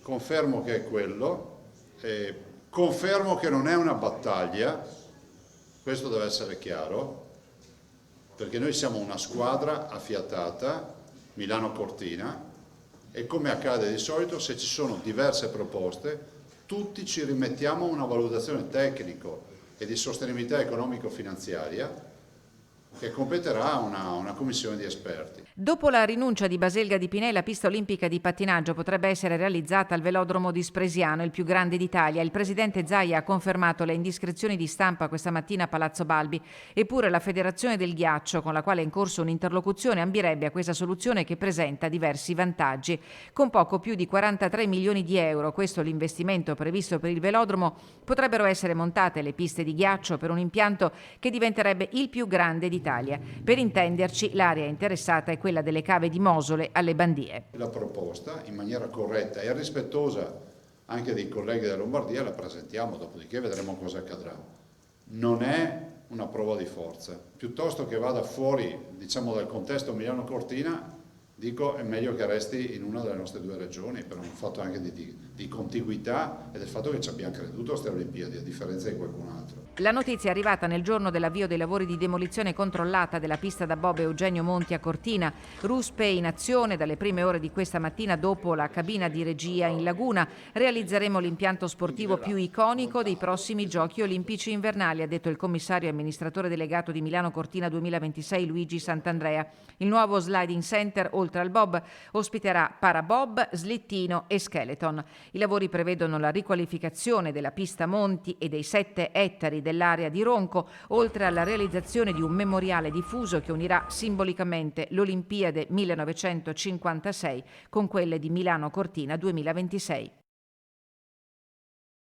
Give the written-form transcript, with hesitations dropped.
confermo che è quello, confermo che non è una battaglia, questo deve essere chiaro, perché noi siamo una squadra affiatata, Milano-Cortina, e come accade di solito, se ci sono diverse proposte, tutti ci rimettiamo a una valutazione tecnico e di sostenibilità economico-finanziaria che competerà a una commissione di esperti. Dopo la rinuncia di Baselga di Pinè, la pista olimpica di pattinaggio potrebbe essere realizzata al velodromo di Spresiano, il più grande d'Italia. Il presidente Zaia ha confermato le indiscrezioni di stampa questa mattina a Palazzo Balbi. Eppure la Federazione del Ghiaccio, con la quale è in corso un'interlocuzione, ambirebbe a questa soluzione che presenta diversi vantaggi. Con poco più di 43 milioni di euro, questo è l'investimento previsto per il velodromo, potrebbero essere montate le piste di ghiaccio per un impianto che diventerebbe il più grande d'Italia. Per intenderci, l'area interessata è quella delle cave di Mosole alle Bandie. La proposta, in maniera corretta e rispettosa anche dei colleghi della Lombardia, la presentiamo, dopodiché vedremo cosa accadrà. Non è una prova di forza, piuttosto che vada fuori, diciamo, dal contesto Milano-Cortina, dico è meglio che resti in una delle nostre due regioni, per un fatto anche di contiguità e del fatto che ci abbiamo creduto a queste Olimpiadi, a differenza di qualcun altro. La notizia è arrivata nel giorno dell'avvio dei lavori di demolizione controllata della pista da bob Eugenio Monti a Cortina. Ruspe in azione dalle prime ore di questa mattina dopo la cabina di regia in laguna. Realizzeremo l'impianto sportivo più iconico dei prossimi Giochi Olimpici invernali, ha detto il commissario e amministratore delegato di Milano Cortina 2026 Luigi Sant'Andrea. Il nuovo sliding center, oltre al bob, ospiterà parabob, slittino e skeleton. I lavori prevedono la riqualificazione della pista Monti e dei 7 ettari dell'area di Ronco, oltre alla realizzazione di un memoriale diffuso che unirà simbolicamente l'Olimpiade 1956 con quelle di Milano Cortina 2026.